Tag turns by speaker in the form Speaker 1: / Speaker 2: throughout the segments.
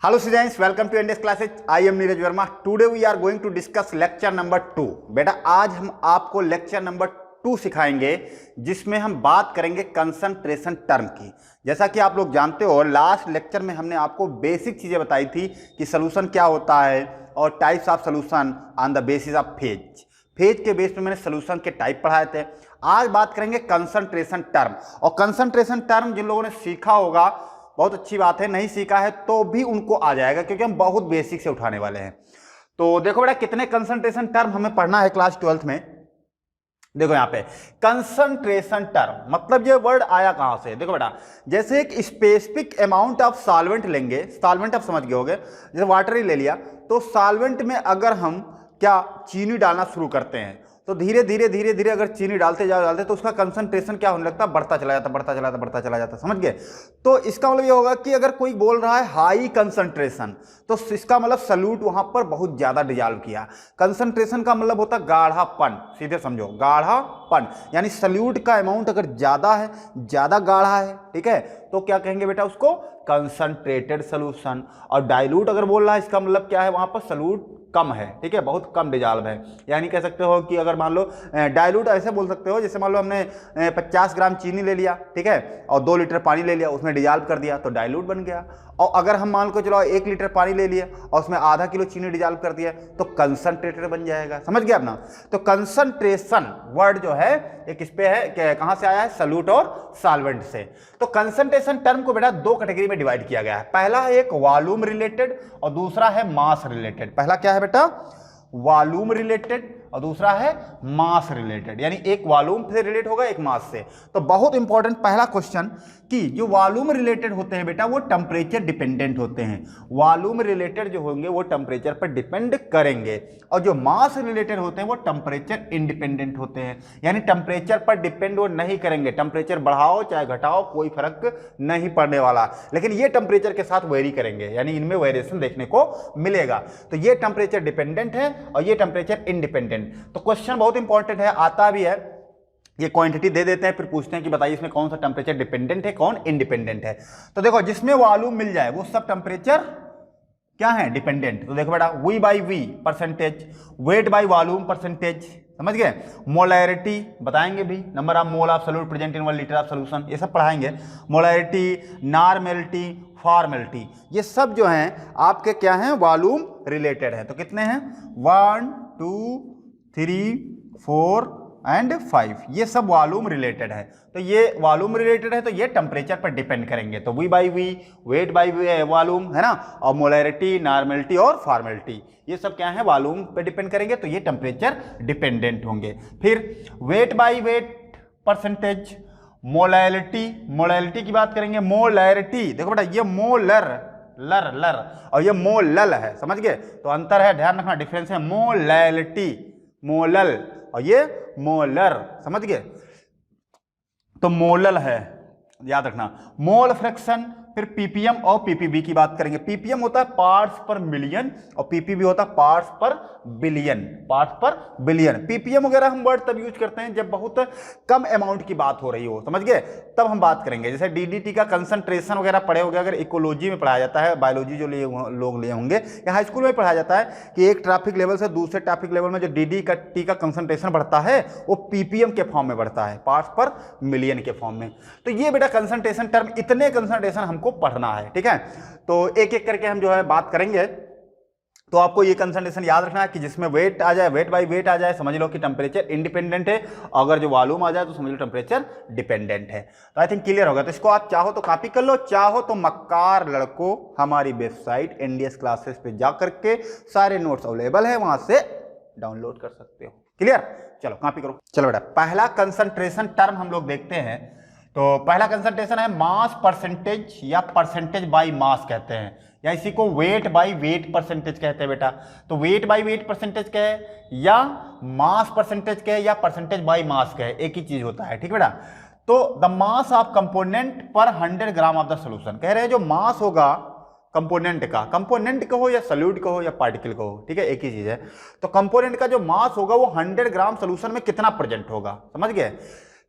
Speaker 1: Hello students, welcome to NDS classes. I am Neeraj Verma. Today we are going to discuss lecture number 2. बेटा आज हम आपको lecture number 2 सिखाएंगे जिसमें हम बात करेंगे कंसंट्रेशन टर्म की. जैसा कि आप लोग जानते हो लास्ट लेक्चर में हमने आपको बेसिक चीज़ें बताई थी कि सोल्यूशन क्या होता है और types of solution on the basis of phase. Phase के बेस पे मैंने सोल्यूशन के टाइप पढ़ाए थे. आज बात करेंगे कंसंट्रेशन टर्म. और कंसंट्रेशन टर्म जिन लोगों ने सीखा होगा बहुत अच्छी बात है, नहीं सीखा है तो भी उनको आ जाएगा क्योंकि हम बहुत बेसिक से उठाने वाले हैं. तो देखो बेटा कितने कंसंट्रेशन टर्म हमें पढ़ना है क्लास 12th में. देखो यहां पे कंसंट्रेशन टर्म मतलब ये वर्ड आया कहां से. देखो बेटा जैसे एक स्पेसिफिक अमाउंट ऑफ सॉल्वेंट लेंगे, सॉल्वेंट आप समझ गए होंगे, जैसे वाटर ही ले लिया तो सॉल्वेंट में अगर हम क्या चीनी डालना शुरू करते हैं तो धीरे धीरे अगर चीनी डालते तो उसका कंसंट्रेशन क्या होने लगता है, बढ़ता चला जाता. समझ गए. तो इसका मतलब ये होगा कि अगर कोई बोल रहा है हाई कंसंट्रेशन तो इसका मतलब सल्यूट वहां पर बहुत ज्यादा डिजॉल्व किया. कंसंट्रेशन का मतलब होता है गाढ़ापन. सीधे समझो गाढ़ापन, यानी सल्यूट का अमाउंट अगर ज्यादा है, ज्यादा गाढ़ा है, ठीक है, तो क्या कहेंगे बेटा उसको कंसंट्रेटेड सोल्यूशन. और डाइल्यूट अगर बोल रहा है इसका मतलब क्या है, वहां पर सल्यूट कम है, ठीक है, बहुत कम डिजॉल्व है. यानी कह सकते हो कि अगर मान लो डाइल्यूट ऐसे बोल सकते हो जैसे मान लो हमने 50 ग्राम चीनी ले लिया, ठीक है, और 2 लीटर पानी ले लिया, उसमें डिजॉल्व कर दिया तो डाइल्यूट बन गया. और अगर हम मान को चलो 1 लीटर पानी ले लिया और उसमें आधा किलो चीनी डिजॉल्व कर दिया तो कंसंट्रेटेड बन जाएगा. समझ गया अपना. तो कंसंट्रेशन वर्ड जो है एक इस पे है, कहां से आया है, सल्यूट और सॉल्वेंट से. तो कंसंट्रेशन टर्म को बेटा 2 कैटेगरी में डिवाइड किया गया है. पहला है एक वॉल्यूम रिलेटेड और दूसरा है मास रिलेटेड. पहला क्या है बेटा, वॉल्यूम रिलेटेड और दूसरा है मास रिलेटेड. यानी एक वॉल्यूम से रिलेट होगा, एक मास से. तो बहुत इंपॉर्टेंट पहला क्वेश्चन कि जो वॉल्यूम रिलेटेड होते हैं बेटा वो टेम्परेचर डिपेंडेंट होते हैं. वॉल्यूम रिलेटेड जो होंगे वो टेम्परेचर पर डिपेंड करेंगे और जो मास रिलेटेड होते हैं वो टेम्परेचर इंडिपेंडेंट होते हैं. यानी टेम्परेचर पर डिपेंड वो नहीं करेंगे. टेम्परेचर बढ़ाओ चाहे घटाओ कोई फर्क नहीं पड़ने वाला, लेकिन ये टेम्परेचर के साथ वेरी करेंगे, यानी इनमें वेरिएशन देखने को मिलेगा. तो ये टेम्परेचर डिपेंडेंट है और ये टेम्परेचर इंडिपेंडेंट. तो क्वेश्चन बहुत इंपॉर्टेंट है, आता भी है. ये क्वांटिटी दे देते हैं फिर पूछते हैं कि बताइए इसमें कौन सा टेम्परेचर डिपेंडेंट है कौन इंडिपेंडेंट है. तो देखो जिसमें वॉल्यूम मिल जाए वो सब टेम्परेचर क्या है, डिपेंडेंट. तो देखो बेटा V by V percentage, weight by volume percentage, समझ गए. मोलैरिटी बताएंगे भी, number of mole of solute present in 1 litre of solution, ये सब पढ़ाएंगे. मोलैरिटी, नॉर्मेलिटी, फॉर्मेलिटी, ये सब जो हैं आपके क्या हैं, वॉल्यूम रिलेटेड है. तो कितने हैं, 1 2 3 4 एंड 5, ये सब वॉल्यूम रिलेटेड है. तो ये वॉल्यूम रिलेटेड है तो ये टेम्परेचर पर डिपेंड करेंगे. तो V by V, weight by volume है ना, और मोलैरिटी, नॉर्मेलिटी और फॉर्मेलिटी, ये सब क्या है, वॉल्यूम पे डिपेंड करेंगे तो ये टेम्परेचर डिपेंडेंट होंगे. फिर wait by weight percentage, molality की बात करेंगे. मोलैरिटी देखो बेटा ये मोलर लर और ये मोलल है, समझ गए. तो अंतर है, ध्यान रखना, डिफरेंस है. मोलैलिटी मोलल और ये मोलर, समझ गए. तो मोलल है, याद रखना. मोल फ्रैक्शन, फिर पीपीएम और पीपीबी की बात करेंगे. पीपीएम होता है पार्ट्स पर मिलियन और पीपीबी होता है पार्ट्स पर बिलियन. पार्ट्स पर बिलियन, पीपीएम वगैरह हम वर्ड तब यूज करते हैं जब बहुत कम अमाउंट की बात हो रही हो, समझ गए, तब हम बात करेंगे. जैसे डीडीटी का कंसंट्रेशन वगैरह पढ़े होंगे, अगर इकोलॉजी में पढ़ाया जाता है, बायोलॉजी जो लोग लिए होंगे या हाई स्कूल में पढ़ाया जाता है कि एक ट्रैफिक लेवल से दूसरे ट्रैफिक लेवल में जो टी का कंसंट्रेशन बढ़ता है वो पीपीएम के फॉर्म में बढ़ता है, पार्ट्स पर मिलियन के फॉर्म में. तो ये बेटा कंसंट्रेशन टर्म, इतने कंसंट्रेशन हमको पढ़ना है, ठीक है. तो एक एक करके हम जो है बात करेंगे. तो आपको ये कंसंट्रेशन याद रखना है कि जिसमें वेट आ जाए, वेट बाई वेट आ जाए, समझ लो कि टेम्परेचर इंडिपेंडेंट है. अगर जो वॉल्यूम आ जाए तो समझ लो टेम्परेचर डिपेंडेंट है. तो आई थिंक क्लियर होगा. तो इसको आप चाहो तो कॉपी कर लो, चाहो तो मक्कार लड़कों हमारी वेबसाइट एनडीएस क्लासेस पे जा करके सारे नोट्स अवेलेबल है, वहां से डाउनलोड कर सकते हो. क्लियर, चलो कॉपी करो. चलो बेटा पहला कंसंट्रेशन टर्म हम लोग देखते हैं. तो पहला कंसंट्रेशन है मास परसेंटेज या परसेंटेज बाय मास कहते हैं, या इसी को वेट बाय वेट परसेंटेज कहते हैं बेटा. तो वेट बाय वेट परसेंटेज कहे या मास परसेंटेज कहे या परसेंटेज बाय मास कहे, एक ही चीज होता है, ठीक बेटा. तो द मास ऑफ कंपोनेंट पर 100 ग्राम ऑफ द सोल्यूशन, कह रहे हैं जो मास होगा कंपोनेंट का, कंपोनेंट कहो या सॉल्यूट कहो या पार्टिकल कहो, ठीक है, एक ही चीज है. तो कंपोनेंट का जो मास होगा वो 100 ग्राम सोल्यूशन में कितना प्रेजेंट होगा, समझ गए.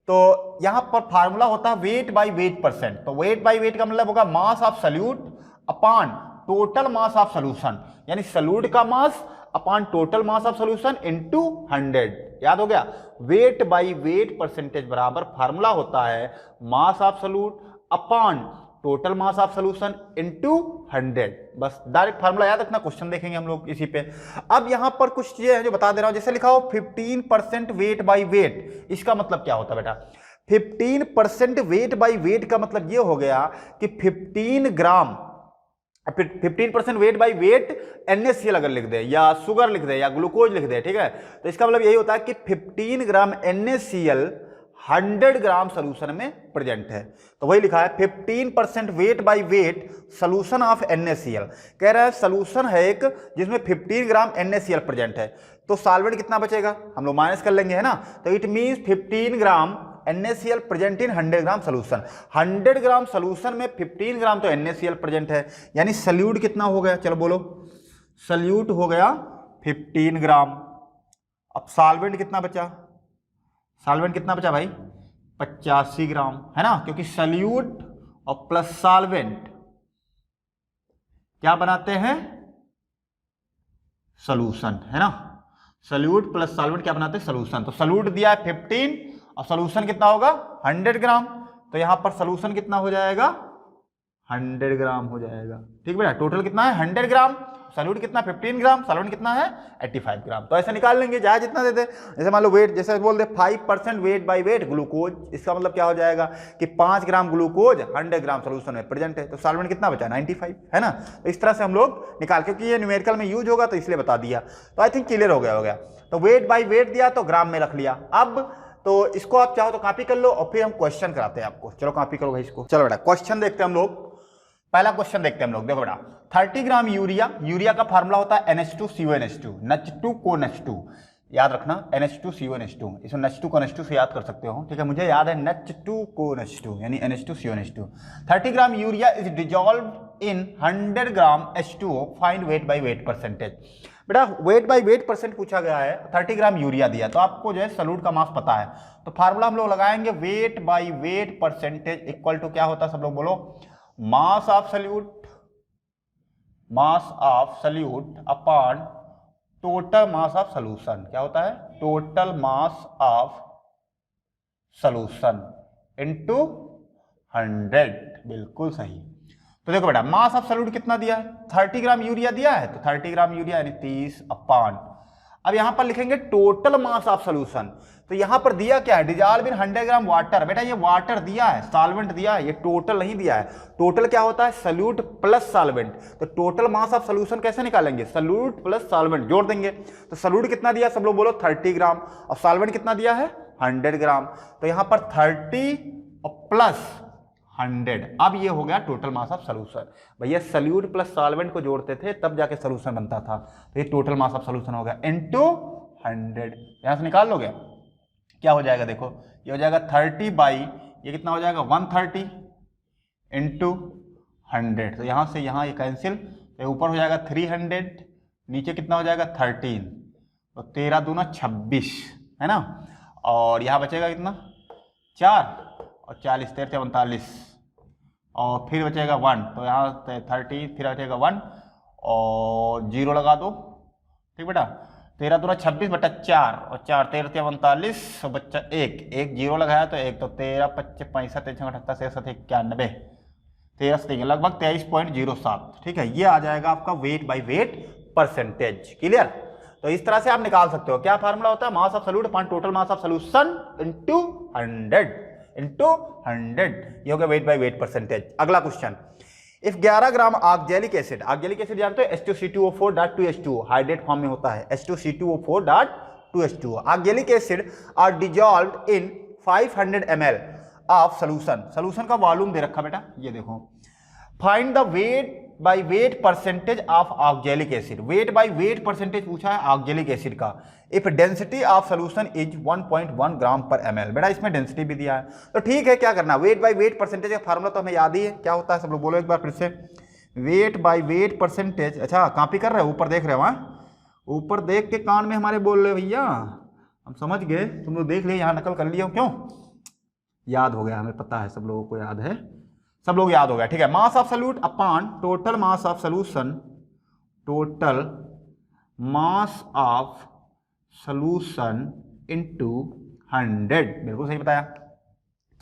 Speaker 1: तो यहां पर फार्मूला होता है वेट बाय वेट परसेंट. तो वेट बाय वेट का मतलब होगा मास of solute upon total mass of solution, यानी सॉल्यूट का mass upon total mass of solution into 100। याद हो गया, वेट बाई वेट परसेंटेज बराबर फार्मूला होता है mass of solute upon total mass of solution into 100। बस डायरेक्ट फार्मूला याद रखना, क्वेश्चन देखेंगे हम लोग इसी पे। अब यहां पर कुछ चीजें हैं जो बता दे रहा हूं, जैसे लिखा हो 15% वेट बाई वेट, इसका मतलब क्या होता है बेटा? 15% वेट बाई वेट का मतलब ये हो गया कि 15 ग्राम 15% वेट बाई वेट NaCl अगर लिख दे या शुगर लिख दे या ग्लूकोज लिख दे, ठीक है, तो इसका मतलब यही होता है कि 15 ग्राम NaCl 100 ग्राम सोल्यूशन में प्रेजेंट है। तो वही लिखा है 15% wait by wait solution of NaCl। कह रहा है सोल्यूशन है एक जिसमें 15 ग्राम NaCl प्रेजेंट है, तो सॉल्वेंट कितना बचेगा? हम लोग माइनस कर लेंगे, है ना। तो it means 15 gram NaCl present in 100 gram solution. 100 gram solution में 15 ग्राम तो NaCl प्रेजेंट है, यानी सल्यूट कितना हो गया? चलो बोलो, सल्यूट हो गया 15 ग्राम। अब सॉल्वेंट कितना बचा? सॉल्वेंट कितना बचा भाई? 85 ग्राम, है ना, क्योंकि सल्यूट और प्लस सॉल्वेंट क्या बनाते हैं? सॉल्यूशन, है ना। सल्यूट प्लस सॉल्वेंट क्या बनाते हैं? सॉल्यूशन। तो सल्यूट दिया है 15 और सॉल्यूशन कितना होगा? 100 ग्राम। तो यहां पर सॉल्यूशन कितना हो जाएगा? 100 ग्राम हो जाएगा। ठीक बेटा, टोटल कितना है? 100 ग्राम। सॉल्यूट कितना? 15 ग्राम। सॉल्वेंट कितना है? 85 ग्राम। तो ऐसे निकाल लेंगे, चाहे जितना दे दे। जैसे मान लो वेट, जैसे बोल दे 5% वेट बाई वेट ग्लूकोज, इसका मतलब क्या हो जाएगा कि 5 ग्राम ग्लूकोज 100 ग्राम सोल्यूशन में प्रेजेंट है, तो सॉल्वेंट कितना बचा? 95, है ना। तो इस तरह से हम लोग निकाल, क्योंकि ये न्यूमेरिकल में यूज होगा तो इसलिए बता दिया। तो आई थिंक क्लियर हो गया। तो वेट बाई वेट दिया तो ग्राम में रख लिया। अब तो इसको आप चाहो तो कॉपी कर लो और फिर हम क्वेश्चन कराते हैं आपको। चलो कॉपी करो भाई इसको। चलो बेटा क्वेश्चन देखते हैं हम लोग। पहला क्वेश्चन देखते हैं हम लोग। देखो बेटा, 30 ग्राम यूरिया, यूरिया का फार्मूला होता है NH2CONH2, NH2CONH2। याद रखना NH2CONH2, इसमें NH2CONH2 से याद कर सकते हो, ठीक है। मुझे याद है NH2CONH2 यानी NH2CONH2। 30 gram urea is dissolve in 100 gram H2O, find weight by weight percentage. बेटा वेट बाई वेट परसेंट पूछा गया है, 30 ग्राम यूरिया दिया, तो आपको जो है सॉल्यूट का मास पता है, तो फार्मूला हम लोग लगाएंगे weight by weight percentage equal to क्या होता है? सब लोग बोलो, mass of solute, mass of solute upon total mass of solution. क्या होता है? Total mass of solution into 100। बिल्कुल सही। तो देखो बेटा, मास ऑफ सॉल्यूट कितना दिया है? 30 ग्राम यूरिया दिया है, तो 30 ग्राम यूरिया यानी 30 अपॉन, अब यहां पर लिखेंगे टोटल मास ऑफ सॉल्यूशन। तो यहां पर दिया क्या है? Dissolve in 100 gram water. बेटा ये वाटर दिया है, सॉल्वेंट दिया है, ये टोटल नहीं दिया है। टोटल क्या होता है? Solute plus solvent. तो टोटल मास ऑफ सॉल्यूशन कैसे निकालेंगे? सॉल्यूट प्लस सॉल्वेंट जोड़ देंगे। तो सॉल्यूट कितना दिया? सब लोग बोलो 30 ग्राम, और सॉल्वेंट कितना दिया है? 100 ग्राम। तो यहां पर 30 और प्लस 100, अब ये हो गया टोटल मास ऑफ सॉल्यूशन। भैया सॉल्यूट प्लस सॉल्वेंट को जोड़ते थे तब जाके सॉल्यूशन बनता था, तो ये टोटल मास ऑफ सॉल्यूशन हो गया इनटू 100। यहां से निकाल लोगे, क्या हो जाएगा? देखो ये हो जाएगा 30 बाई, ये कितना हो जाएगा? 130 इंटू 100। तो यहां से यहां ये कैंसिल, तो ऊपर हो जाएगा 300, नीचे कितना हो जाएगा? 13, तो 13 दूना 26, है ना। और यहां बचेगा कितना? 4 और 40, 13 39, और फिर बचेगा 1, तो यहाँ 30, फिर बचेगा 1 और 0 लगा दो। ठीक बेटा, 13 दूना 26 बटा 4 और 4 13 39, बच्चा 1 0 लगाया तो 1, तो 13 25 65 63 78 67 91, 13 लगभग 23.07। ठीक है, ये आ जाएगा आपका wait by weight percentage. Clear? तो इस तरह से आप निकाल सकते हो। क्या फार्मूला होता है? Mass of solute upon total mass of solution into 100। ये हो गया वेट बाई वेट परसेंटेज। अगला question, if 11 gram oxalic acid, oxalic acid जानते हो H2C2O4.2H2O, हाइड्रेट फॉर्म में होता है H2C2O4.2H2O। Oxalic acid are dissolved in 500 ml of solution. Solution का वॉल्यूम दे रखा बेटा, ये देखो। Find the weight by weight percentage of oxalic acid. Weight by weight percentage पूछा है ऑक्जेलिक एसिड का। If density of solution is 1.1 gram per ml। बेटा इसमें डेंसिटी भी दिया है, तो ठीक है, क्या करना? वेट बाई वेट परसेंटेज का फार्मूला तो हमें याद ही है, क्या होता है? सब लोग बोलो एक बार फिर से, वेट बाई वेट परसेंटेज। अच्छा कॉपी कर रहे हो? ऊपर देख रहे हो? हाँ, ऊपर देख के कान में हमारे बोल रहे हो भैया, हम समझ गए, तुम लोग देख लिए, यहाँ नकल कर लिया, क्यों? याद हो गया, हमें पता है, सब लोगों को याद है, सब लोग याद हो गया, ठीक है। Mass of solute upon total mass of solution, total mass of solution into 100, बिल्कुल सही बताया।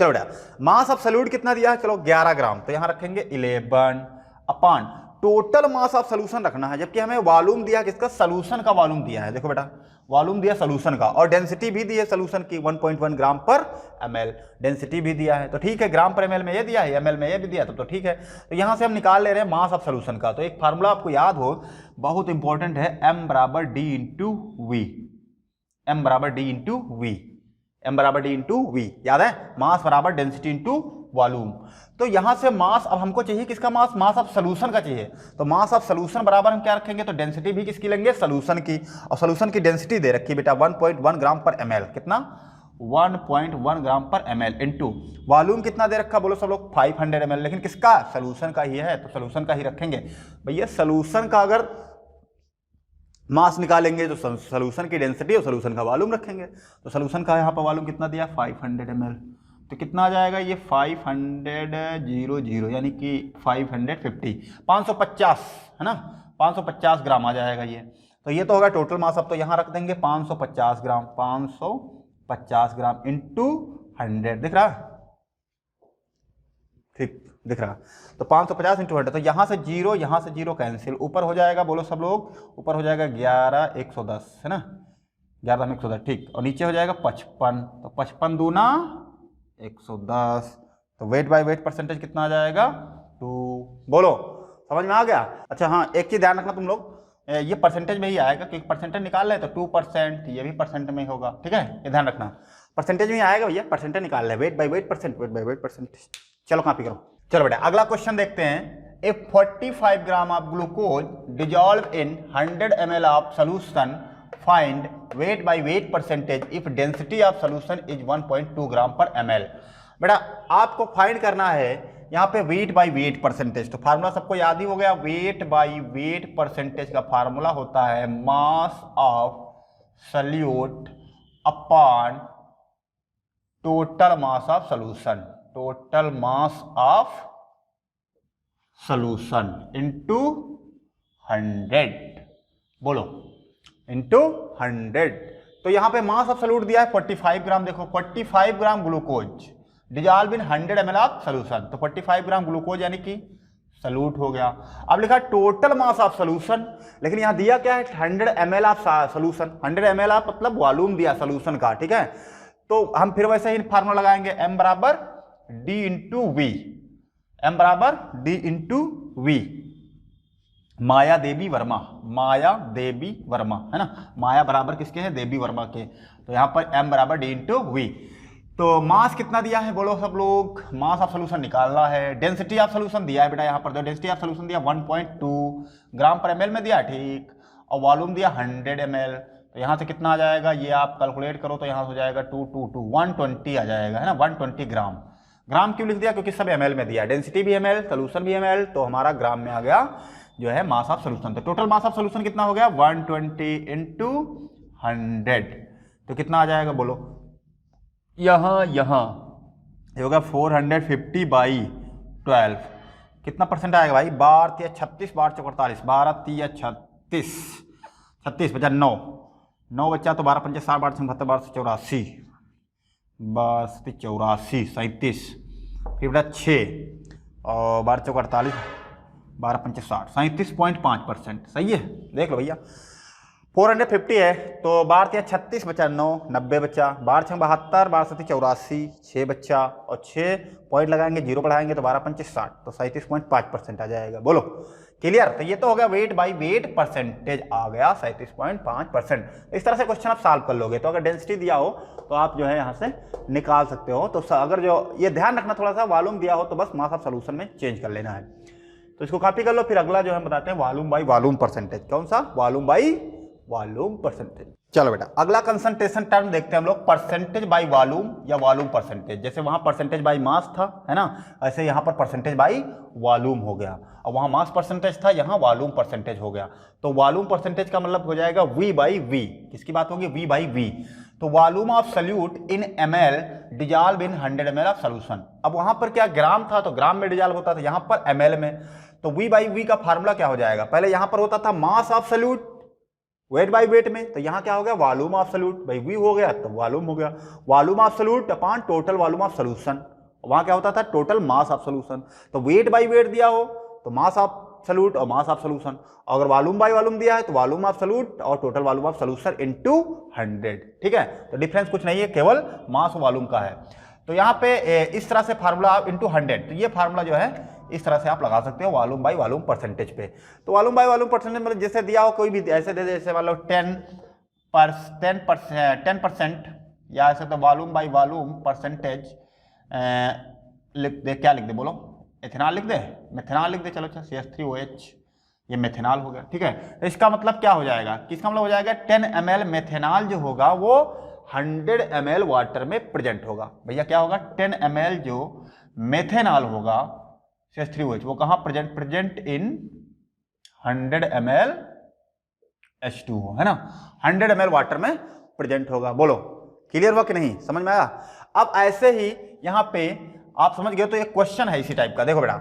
Speaker 1: चलो बेटा, मास ऑफ सॉल्यूट कितना दिया है, चलो 11 ग्राम, तो यहां रखेंगे 11 upon total mass of solution रखना है, जबकि हमें वॉल्यूम दिया है किसका, सॉल्यूशन का वॉल्यूम दिया है। देखो बेटा, वॉल्यूम दिया सॉल्यूशन का, और डेंसिटी भी दी है सॉल्यूशन की 1.1 ग्राम पर ml, डेंसिटी भी दिया है, तो ठीक है। ग्राम पर ml में ये दिया है, ml में ये भी दिया, तो ठीक है। तो यहां से हम निकाल ले रहे हैं मास ऑफ सॉल्यूशन का। तो एक फार्मूला आपको याद हो, बहुत इंपॉर्टेंट है, m बराबर d इंटू वी, m बराबर d इंटू वी, m बराबर d इंटू वी, याद है, मास बराबर डेंसिटी इंटू वॉल्यूम। तो यहां से मास, अब हमको चाहिए किसका मास, मास ऑफ सॉल्यूशन का चाहिए, तो मास ऑफ सॉल्यूशन बराबर हम क्या रखेंगे, तो डेंसिटी भी किसकी लेंगे, सॉल्यूशन की, और सॉल्यूशन की डेंसिटी दे रखी है बेटा 1.1 ग्राम पर ml, कितना 1.1 gram per ml into volume कितना दे रखा, बोलो सब लोग 500 ml, लेकिन किसका, सॉल्यूशन का ही है, तो सॉल्यूशन का ही रखेंगे भैया। सॉल्यूशन का अगर मास निकालेंगे तो सॉल्यूशन की डेंसिटी और सॉल्यूशन का वॉल्यूम रखेंगे, तो सॉल्यूशन का यहाँ पर वॉल्यूम कितना दिया 500 ml, तो कितना आ जाएगा ये 500 यानी कि 550, 550 है ना, 550 ग्राम आ जाएगा ये। तो ये तो होगा टोटल मास। अब तो यहाँ रख देंगे 550 ग्राम, 550 ग्राम इंटू 100, दिख रहा, ठीक दिख रहा। तो 550 इंटू 100, तो यहाँ से जीरो कैंसिल, ऊपर हो जाएगा, बोलो सब लोग, ऊपर हो जाएगा 11,110 है ना, 11,110, ठीक, और नीचे हो जाएगा 55, तो 55 दूना 110, तो वेट बाय वेट परसेंटेज कितना आ जाएगा 2, बोलो समझ में आ गया। अच्छा हाँ, एक चीज ध्यान रखना तुम लोग, ये परसेंटेज में ही आएगा, क्योंकि परसेंटेज निकाल रहे हैं तो 2%, ये भी परसेंट में होगा, ठीक है, ये ध्यान रखना, परसेंटेज में आएगा भैया, परसेंटेज निकाल रहे, weight by weight percent, weight by weight percentage. चलो कॉपी करो। चलो बेटा, अगला क्वेश्चन देखते हैं। If 45 gram of glucose dissolve in 100 ml of solution, find weight by weight percentage if density of solution is 1.2 gram per ml। बेटा आपको find करना है यहाँ पे वेट बाय वेट परसेंटेज, तो फार्मूला सबको याद ही हो गया, वेट बाय वेट परसेंटेज का फार्मूला होता है mass of solute upon total mass of solution, total mass of solution into 100, बोलो इनटू 100। तो यहां पे मास ऑफ सॉल्यूट दिया है 45 ग्राम, देखो 45 gram glucose dissolve in 100 ml of solution, तो 45 ग्राम ग्लूकोज यानी कि सॉल्यूट हो गया। अब लिखा टोटल मास ऑफ सॉल्यूशन, लेकिन यहां दिया क्या है 100 ml of solution, 100 ml of मतलब वॉल्यूम दिया सॉल्यूशन का, ठीक है। तो हम फिर वैसे ही फार्मूला लगाएंगे, m बराबर d इंटू वी, m बराबर d इंटू वी, माया देवी वर्मा, माया देवी वर्मा है ना, माया बराबर किसके हैं, देवी वर्मा के, तो यहां पर m बराबर d इंटू वी। तो मास कितना दिया है, बोलो सब लोग, मास ऑफ सोल्यूशन निकालना है, डेंसिटी ऑफ सोल्यूशन दिया है बेटा, यहाँ पर डेंसिटी ऑफ सोल्यूशन दिया 1.2 ग्राम पर ml में दिया, ठीक, और वॉल्यूम दिया 100 ml, तो यहाँ से कितना आ जाएगा, ये आप कैलकुलेट करो तो यहाँ हो जाएगा 120 आ जाएगा है ना, 120 ग्राम। ग्राम क्यों लिख दिया, क्योंकि सब ml में दिया, डेंसिटी भी ml, सोल्यूशन भी ml, तो हमारा ग्राम में आ गया जो है मास ऑफ सोल्यूशन। तो टोटल मास ऑफ सोल्यूशन कितना हो गया 120 इंटू 100, तो कितना आ जाएगा बोलो, यहाँ होगा 450 बाई 12, कितना परसेंट आएगा भाई, 12 × 36, 12 × 48, 12 × 36, 36 बचा 9 बच्चा, तो 12 × 5 = 60, 12 × 72, 12 × 84, 84, 37, फिर बेटा 6 और 12 × 48, 12 × 5 = 60, 37.5%, सही है, देख लो भैया 450 है, तो 12 × 36 बचा 9, 90 बच्चा, 12 × 72, 12 × 84, 6 बच्चा, और 6 पॉइंट लगाएंगे, 0 बढ़ाएंगे तो 12 × 5 = 60, तो 37.5% आ जाएगा, बोलो क्लियर। तो ये तो हो गया वेट बाय वेट परसेंटेज आ गया 37.5%। इस तरह से क्वेश्चन आप सॉल्व कर लोगे। तो अगर डेंसिटी दिया हो तो आप जो है यहाँ से निकाल सकते हो। तो अगर जो ये ध्यान रखना, थोड़ा सा वॉल्यूम दिया हो तो बस मास ऑफ सॉल्यूशन में चेंज कर लेना है। तो इसको कॉपी कर लो। फिर अगला जो हम बताते हैं वॉल्यूम बाई वॉल्यूम परसेंटेज। कौन सा? Volume by volume percentage. चलो बेटा अगला कंसंट्रेशन टर्म देखते हैं हम लोग, परसेंटेज बाई वॉल्यूम या वॉल्यूम परसेंटेज। जैसे वहां परसेंटेज बाई मास था, है ना, ऐसे यहाँ पर परसेंटेज बाई वॉल्यूम हो गया। और वहां मास परसेंटेज था, यहाँ वॉल्यूम परसेंटेज हो गया। तो वॉल्यूम परसेंटेज का मतलब हो जाएगा V बाई V। किसकी बात होगी? V by V। तो volume of salute in ml dissolve in 100 ml of solution. अब वहां पर क्या ग्राम था तो ग्राम में डिजॉल्व होता था, यहाँ पर ml में। तो V बाई V का फार्मूला क्या हो जाएगा? पहले यहाँ पर होता था mass of solute wait by wait में, तो यहाँ क्या हो गया? वॉल्यूम ऑफ सल्यूट भाई V हो गया तो वॉल्यूम हो गया। Volume of solute upon total volume of solution. वहां क्या होता था? Total mass of solution. तो वेट बाई वेट दिया हो तो मास ऑफ सल्यूट और मास ऑफ सोल्यूशन। अगर वॉल्यूम बाई वॉल्यूम दिया है तो वॉल्यूम ऑफ सल्यूट और total volume of solution into 100। ठीक है, तो डिफरेंस कुछ नहीं है, केवल मास वॉल्यूम का है। तो यहाँ पे इस तरह से फार्मूला इनटू 100, तो ये फार्मूला जो है इस तरह से आप लगा सकते हो वॉल्यूम बाई वॉल्यूम परसेंटेज पे। तो वॉल्यूम बाई वॉल्यूम परसेंटेज मतलब जैसे दिया हो कोई भी ऐसे दे दे, जैसे मान लो 10% या ऐसे तो वॉल्यूम बाई वॉल्यूम परसेंटेज लिख दे। क्या लिख दे बोलो? एथेनॉल लिख दे, मेथेनॉल लिख दे। चलो अच्छा CH3OH, ये मेथेनॉल हो गया। ठीक है, तो इसका मतलब क्या हो जाएगा? किसका मतलब हो जाएगा? 10 ml मेथेनॉल जो होगा वो 100 ml वाटर में प्रेजेंट होगा। भैया क्या होगा? 10 ml जो मेथेनॉल होगा CH3OH वो कहाँ प्रेजेंट इन 100 ml H2O, है ना, 100 ml वाटर में प्रेजेंट होगा। बोलो क्लियर हुआ कि नहीं? समझ में आया? अब ऐसे ही यहाँ पे आप समझ गए तो एक क्वेश्चन है इसी टाइप का। देखो बेटा,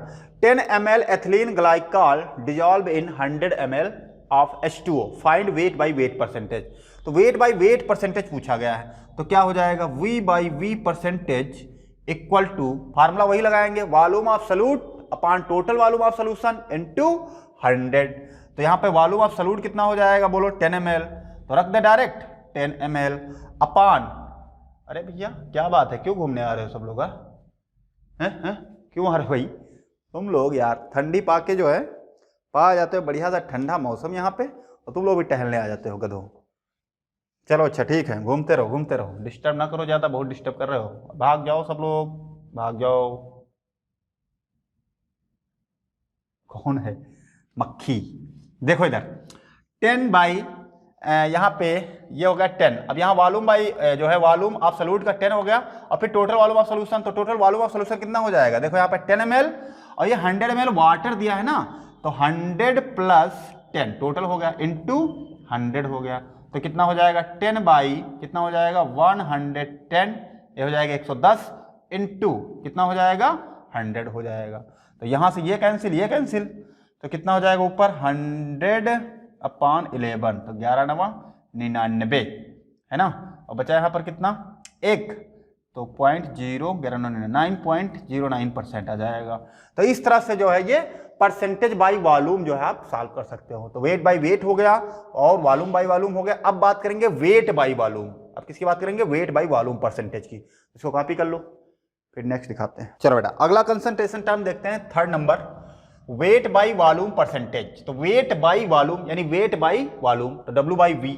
Speaker 1: 10 ml ethylene glycol dissolve in 100 ml of H2O, find weight by weight percentage. तो वेट बाई वेट परसेंटेज पूछा गया है, तो क्या हो जाएगा? V by V percentage equal to, formula वही लगाएंगे, volume of solute upon total volume of solution into 100। तो यहाँ पे वॉल्यूम ऑफ सल्यूट कितना हो जाएगा? बोलो 10 ml, तो रख दे डायरेक्ट 10 ml अपॉन, अरे भैया क्या बात है, क्यों घूमने आ रहे हो सब लोग? हैं क्यों आ रहे हो भाई तुम लोग? यार ठंडी पाके जो है पा जाते हो, बढ़िया सा ठंडा मौसम यहाँ पे, और तुम लोग भी टहलने आ जाते हो गधों। चलो अच्छा ठीक है, घूमते रहो घूमते रहो, डिस्टर्ब ना करो ज्यादा, बहुत डिस्टर्ब कर रहे हो। भाग जाओ सब लोग, भाग जाओ। कौन है? मक्खी। देखो इधर 10 बाई यहाँ पे ये हो गया 10। अब यहाँ वॉल्यूम बाई जो है वॉल्यूम ऑफ सल्यूट का 10 हो गया, और फिर टोटल वॉल्यूम ऑफ सोल्यूशन, तो टोटल वॉल्यूम ऑफ सोल्यूशन कितना हो जाएगा? देखो यहाँ पे 10 ml और ये 100 ml वाटर दिया है ना, तो 100 प्लस 10 टोटल हो गया इनटू 100 हो गया। तो कितना हो जाएगा? 10 बाई कितना हो जाएगा? 110, ये हो जाएगा 110 इनटू कितना हो जाएगा? 100 हो जाएगा। तो यहाँ से ये कैंसिल ये कैंसिल, तो कितना हो जाएगा ऊपर? 100 अपॉन 11, तो 11 9 99, है ना। और बचा यहाँ पर कितना? 1, तो 9.09% आ जाएगा। तो इस तरह से जो है ये परसेंटेज बाई वॉल्यूम जो है आप सॉल्व कर सकते हो। तो वेट बाई वेट हो गया और वॉल्यूम बाई वॉल्यूम हो गया। अब बात करेंगे वेट बाई वॉल्यूम। अब किसकी बात करेंगे? वेट बाई वॉल्यूम परसेंटेज की। इसको कॉपी कर लो, फिर नेक्स्ट दिखाते हैं। चलो बेटा अगला कंसंट्रेशन टर्म देखते हैं, third number, wait by volume percentage. तो वेट बाई वॉल्यूम यानी वेट बाई वॉल्यूम, तो W बाई V।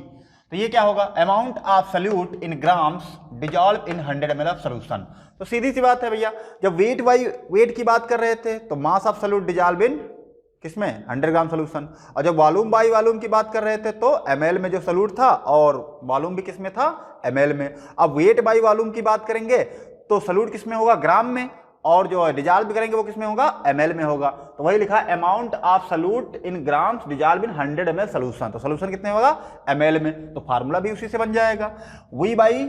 Speaker 1: तो ये क्या होगा? Amount of solute in grams dissolve in 100 ml of solution. तो सीधी सी बात है भैया, जब वेट बाई वेट की बात कर रहे थे तो mass of solute dissolve in किसमें? 100 ग्राम सोल्यूशन। और जब वॉल्यूम बाई वॉल्यूम की बात कर रहे थे तो ml में जो सल्यूट था और वॉल्यूम भी किसमें था? ml में। अब वेट बाई वॉल्यूम की बात करेंगे तो सल्यूट किसमें होगा? ग्राम में, और जो डिजॉल्व करेंगे वो किसमें होगा? ml में होगा। तो वही लिखा है amount of solute in grams dissolve in 100 ml solution. तो सोल्यूशन कितने होगा? ml में। तो फार्मूला भी उसी से बन जाएगा, W बाई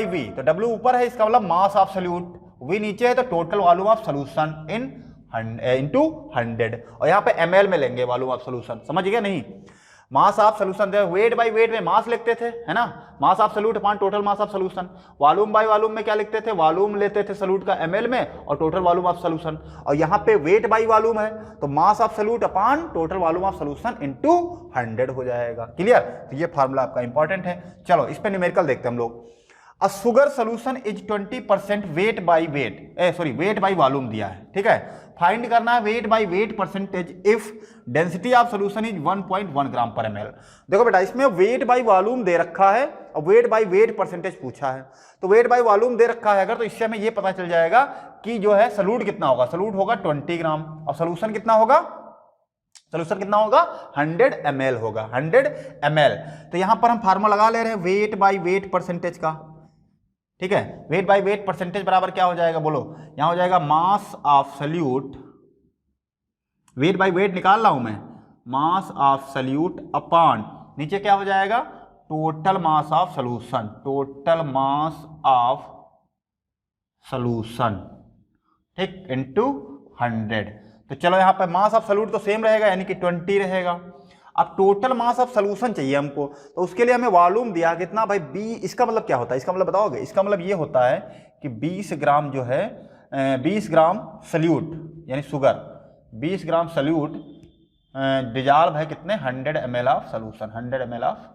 Speaker 1: V। तो W ऊपर है, इसका मतलब मास ऑफ सल्यूट, V नीचे है, तो total volume of solution into 100, और यहाँ पे ml में लेंगे वॉल्यूम ऑफ सोल्यूशन। समझ गया नहीं? Mass of solution wait by wait में मास लिखते थे, है ना, mass of solute upon total mass of solution. Volume by volume में क्या लिखते थे? वॉल्यूम लेते थे सल्यूट का ml में और टोटल वॉल्यूम ऑफ सोल्यूशन। और यहाँ पे वेट बाई वॉल्यूम है तो mass of solute upon total volume of solution into 100 हो जाएगा। क्लियर? तो ये फार्मूला आपका इंपॉर्टेंट है। चलो इस पे न्यूमेरिकल देखते हैं हम लोग। A sugar solution is 20% weight by weight by volume दिया है, ठीक है। फाइंड करना है weight by weight percentage if density of solution is 1.1 gram per ml। देखो बेटा इसमें वेट बाई वॉल्यूम दे रखा है और वेट बाई वेट परसेंटेज पूछा है। तो वेट बाई वॉल्यूम दे रखा है अगर, तो इससे हमें ये पता चल जाएगा कि जो है सल्यूट कितना होगा। सल्यूट होगा 20 ग्राम और सोल्यूशन कितना होगा? सोल्यूशन कितना होगा 100 ml होगा, 100 ml। तो यहां पर हम फार्मूला लगा ले रहे हैं वेट बाई वेट परसेंटेज का, ठीक है। वेट बाई वेट परसेंटेज बराबर क्या हो जाएगा बोलो, यहां हो जाएगा mass of solute, wait by wait निकाल रहा हूं मैं, मास ऑफ सल्यूट अपॉन नीचे क्या हो जाएगा total mass of solution, total mass of solution, ठीक, इनटू 100। तो चलो यहां पर मास ऑफ सॉल्यूट तो सेम रहेगा यानी कि 20 रहेगा। अब टोटल मास ऑफ सॉल्यूशन चाहिए हमको, तो उसके लिए हमें वॉल्यूम दिया कितना भाई बी। इसका मतलब क्या होता है, इसका मतलब बताओगे, इसका मतलब ये होता है कि 20 ग्राम जो है 20 ग्राम सल्यूट यानी शुगर, 20 ग्राम सल्यूट डिजॉल्व है कितने 100 ml of solution, 100 ml of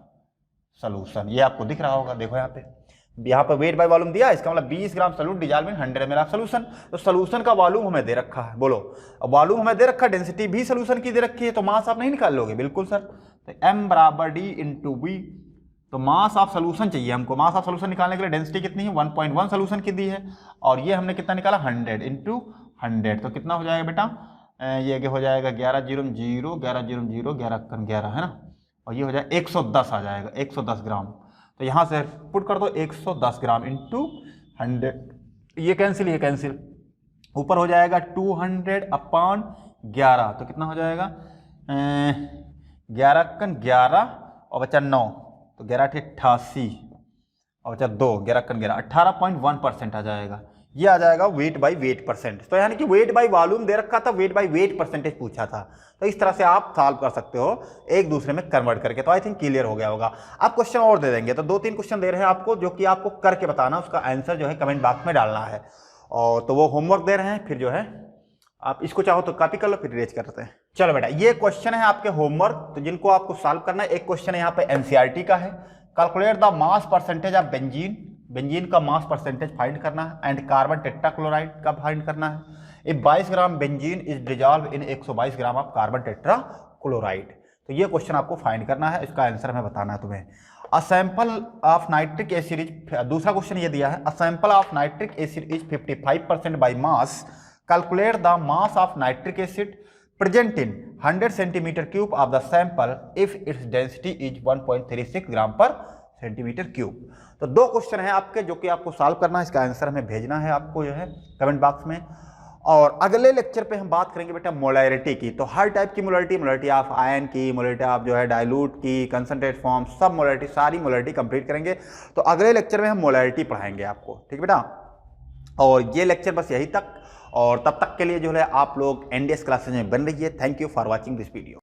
Speaker 1: solution. ये आपको दिख रहा होगा, देखो यहाँ पे वेट बाय वॉल्यूम दिया, इसका मतलब 20 gram solute dissolve in 100 ml of solution. तो सॉल्यूशन का वॉल्यूम हमें दे रखा है, बोलो अब वॉल्यूम हमें दे रखा है, डेंसिटी भी सॉल्यूशन की दे रखी है, तो मास आप नहीं निकाल लोगे, बिल्कुल सर। तो m बराबर d इंटू बी, तो मास ऑफ सॉल्यूशन चाहिए हमको, मास ऑफ सॉल्यूशन निकालने के लिए डेंसिटी कितनी है 1.1 सॉल्यूशन की दी है, और ये हमने कितना निकाला 100 इंटू 100, तो कितना हो जाएगा बेटा, ये हो जाएगा 11 0 0 11 0 0 11 11 है ना, और ये हो जाएगा 110 आ जाएगा, 110 ग्राम। तो यहाँ से पुट कर दो 110 ग्राम इंटू 100, ये कैंसिल, ये कैंसिल, ऊपर हो जाएगा 200 अपॉन 11, तो कितना हो जाएगा 11 और बचा 9, तो 11 88 और बचा 2, 11 18.1% आ जाएगा। ये आ जाएगा वेट बाई वेट परसेंट। तो यानी कि वेट बाई वॉल्यूम दे रखा था, वेट बाई वेट परसेंटेज पूछा था, तो इस तरह से आप सॉल्व कर सकते हो एक दूसरे में कन्वर्ट करके। तो आई थिंक क्लियर हो गया होगा। आप क्वेश्चन और दे देंगे, तो 2-3 क्वेश्चन दे रहे हैं आपको, जो कि आपको करके बताना, उसका आंसर जो है कमेंट बॉक्स में डालना है। और तो वो होमवर्क दे रहे हैं, फिर जो है आप इसको चाहो तो कॉपी कर लो, फिर इरेज करते हैं। चलो बेटा, ये क्वेश्चन है आपके होमवर्क, तो जिनको आपको सॉल्व करना है। एक क्वेश्चन है यहाँ पे एनसीईआरटी का है, calculate the mass percentage of benzene, benzene का मास परसेंटेज फाइंड करना है, एंड कार्बन टेट्राक्लोराइड का फाइंड करना है। If 22 gram benzene is dissolve in 122 gram of carbon tetrachloride. तो ये क्वेश्चन आपको फाइंड करना है, इसका आंसर हमें बताना है तुम्हें। A sample of nitric acid is, दूसरा क्वेश्चन ये दिया है, a sample of nitric acid is 55% by mass, calculate the mass of nitric acid present in 100 centimetre cube of the sample if its density is 1.36 ग्राम पर centimetre cube. तो 2 question है आपके, जो कि आपको सॉल्व करना है, इसका आंसर हमें भेजना है आपको जो है कमेंट बॉक्स में। और अगले लेक्चर पे हम बात करेंगे बेटा मोलैरिटी की, तो हर टाइप की मोलैरिटी, मोलैरिटी ऑफ आयन की, मोलैरिटी ऑफ जो है डाइल्यूट की, कंसंट्रेट फॉर्म, सब मोलैरिटी, सारी मोलैरिटी कंप्लीट करेंगे। तो अगले लेक्चर में हम मोलैरिटी पढ़ाएंगे आपको, ठीक बेटा। और ये लेक्चर बस यही तक, और तब तक के लिए जो है आप लोग एनडीएस क्लासेज में बन रहिए। Thank you for watching this video.